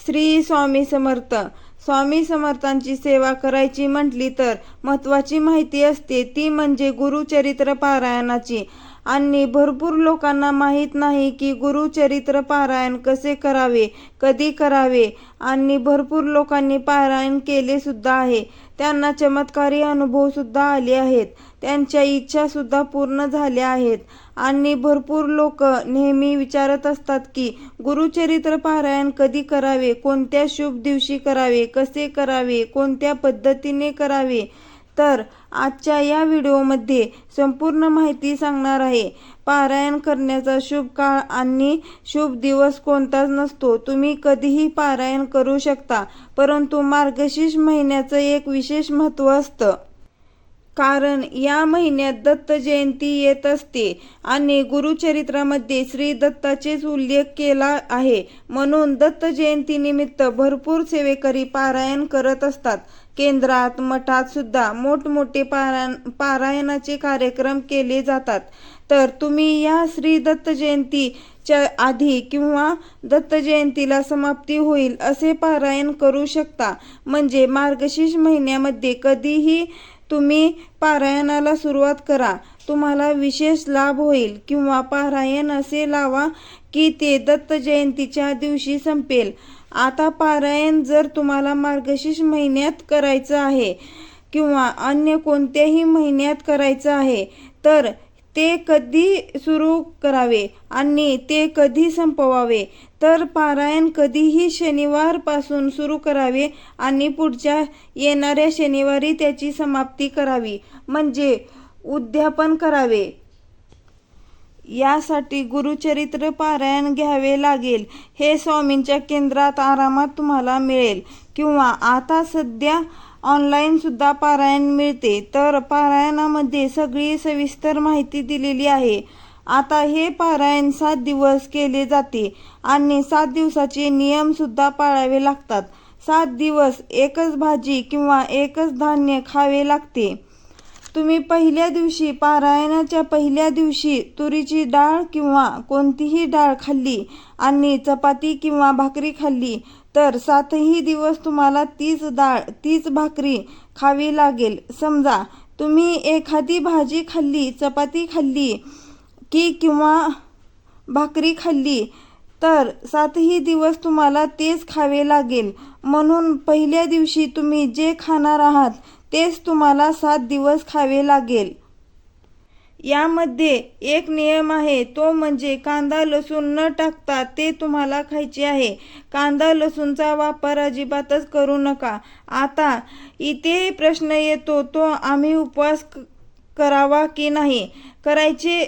श्री स्वामी समर्थ. स्वामी समर्थांची सेवा करायची म्हटली तर महत्त्वाची माहिती असते ती म्हणजे गुरुचरित्र पारायणाची. आणि भरपूर लोकांना माहीत नाही की गुरुचरित्र पारायण कसे करावे, कधी करावे. आणि भरपूर लोकांनी पारायण केले सुद्धा आहे. त्यांना चमत्कारी अनुभव सुद्धा आले आहेत. त्यांच्या इच्छा सुद्धा पूर्ण झाल्या आहेत. आणि भरपूर लोक नेहमी विचारत असतात की गुरुचरित्र पारायण कधी करावे, कोणत्या शुभ दिवशी करावे, कसे करावे, कोणत्या पद्धतीने करावे. तर आजच्या या व्हिडिओमध्ये संपूर्ण माहिती सांगणार आहे. पारायण करण्याचा शुभ काळ आणि शुभ दिवस कोणताच नसतो. तुम्ही कधीही पारायण करू शकता. परंतु मार्गशीर्ष महिन्याचं एक विशेष महत्त्व असतं. कारण या महिन्यात दत्त जयंती येत असते आणि गुरुचरित्रामध्ये श्री दत्ताचेच उल्लेख केला आहे. म्हणून दत्त जयंतीनिमित्त भरपूर सेवेकरी पारायण करत असतात. केंद्रात, मठात सुद्धा मोठमोठे पारायणाचे कार्यक्रम केले जातात. तर तुम्ही या श्री दत्त जयंतीच्या आधी किंवा दत्त जयंतीला समाप्ती होईल असे पारायण करू शकता. म्हणजे मार्गशीर्ष महिन्यामध्ये कधीही तुम्ही पारायणाला सुरुवात करा, तुम्हाला विशेष लाभ होईल. किंवा पारायण असे लावा की ते दत्त जयंतीच्या दिवशी संपेल. आता पारायण जर तुम्हाला मार्गशीर्ष महिन्यात करायचं आहे किंवा अन्य कोणत्याही महिन्यात करायचं आहे तर ते कधी सुरू करावे आणि ते कधी संपवावे. तर पारायण कधीही शनिवारपासून सुरू करावे आणि पुढच्या येणाऱ्या शनिवारी त्याची समाप्ती करावी, म्हणजे उद्यापन करावे. यासाठी गुरुचरित्र पारायण घ्यावे लागेल. हे स्वामींच्या केंद्रात आरामात तुम्हाला मिळेल. किंवा आता सध्या ऑनलाईन सुद्धा पारायण मिळते. तर पारायणामध्ये सगळी सविस्तर माहिती दिलेली आहे. आता हे पारायण 7 दिवस केले जाते आणि 7 दिवसाचे नियम सुद्धा पाळावे लागतात. 7 दिवस एकच भाजी किंवा एकच धान्य खावे लागते. तुम्ही पहिल्या दिवशी, पारायणाच्या पहिल्या दिवशी तुरीची डाळ किंवा कोणतीही डाळ खाल्ली आणि चपाती किंवा भाकरी खाल्ली तर 7ही दिवस तुम्हाला तीच डाळ, तीच भाकरी खावी लागेल. समजा तुम्ही एखादी भाजी खाल्ली, चपाती खाल्ली की किंवा भाकरी खाल्ली तर 7ही दिवस तुम्हाला तेच खावे लागेल. म्हणून पहिल्या दिवशी तुम्ही जे खाणार आहात तेच तुम्हाला 7 दिवस खावे लागेल. यामध्ये एक नियम आहे, तो म्हणजे कांदा लसूण न टाकता ते तुम्हाला खायचे आहे. कांदा लसूणचा वापर अजिबातच करू नका. आता इथे प्रश्न येतो तो आम्ही उपवास करावा की नाही. करायचे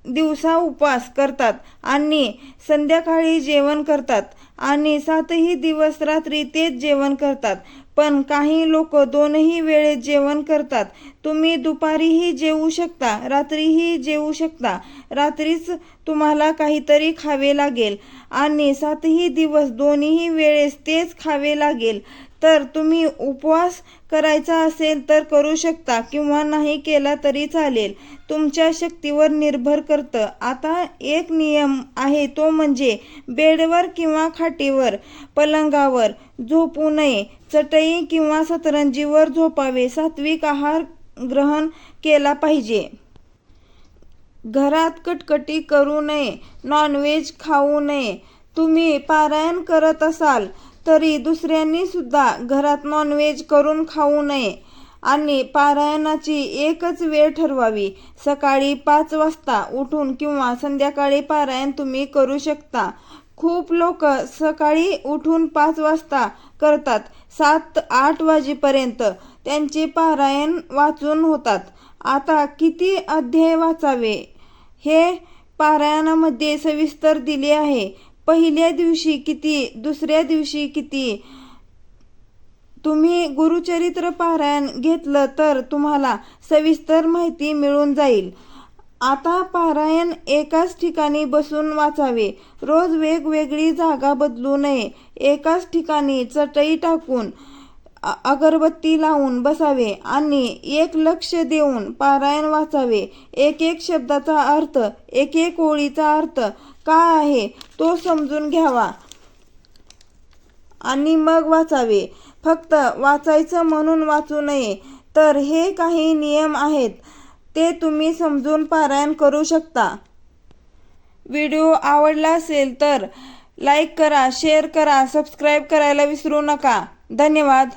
दिवसा उपवास करतात आणि संध्याकाळी जेवण करतात आणि 7ही दिवस रात्री तेच जेवण करतात. पण काही लोक 2ही वेळेस जेवण करतात. तुम्ही दुपारीही जेवू शकता, रात्रीही जेवू शकता. रात्रीच तुम्हाला काहीतरी खावे लागेल आणि 7ही दिवस दोन्ही वेळेस तेच खावे लागेल. तर तुम्ही उपवास करायचा असेल तर करू शकता किंवा नाही केला तरी चालेल. तुमच्या शक्तीवर निर्भर करतं. आता एक नियम आहे, तो म्हणजे बेडवर किंवा खाटीवर, पलंगावर झोपू नये. चटई किंवा सतरंजीवर झोपावे. सात्विक आहार ग्रहण केला पाहिजे. घरात कटकटी करू नये. नॉनव्हेज खाऊ नये. तुम्ही पारायण करत असाल तरी दुसऱ्यांनी सुद्धा घरात नॉनव्हेज करून खाऊ नये. आणि पारायणाची एकच वेळ ठरवावी. सकाळी 5 वाजता उठून किंवा संध्याकाळी पारायण तुम्ही करू शकता. खूप लोक सकाळी उठून 5 वाजता करतात. 7-8 वाजेपर्यंत त्यांचे पारायण वाचून होतात. आता किती अध्याय वाचावे हे पारायणामध्ये सविस्तर दिले आहे. पहिल्या दिवशी किती, दुसऱ्या दिवशी किती. तुम्ही गुरुचरित्र पारायण घेतलं तर तुम्हाला सविस्तर माहिती मिळून जाईल. आता पारायण एकाच ठिकाणी बसून वाचावे. रोज वेगवेगळी जागा बदलू नये. एकाच ठिकाणी चटई टाकून अगरबत्ती लावून बसावे आणि एक लक्ष देऊन पारायण वाचावे. एक एक शब्दाचा अर्थ, एक एक ओळीचा अर्थ काय आहे तो समजून घ्यावा. आणि मग वाचावे. फक्त वाचायचं म्हणून वाचू नये. तर हे काही नियम आहेत, ते तुम्ही समजून पारायण करू शकता. व्हिडिओ आवडला असेल तर लाईक करा, शेअर करा, सबस्क्राईब करायला विसरू नका. धन्यवाद.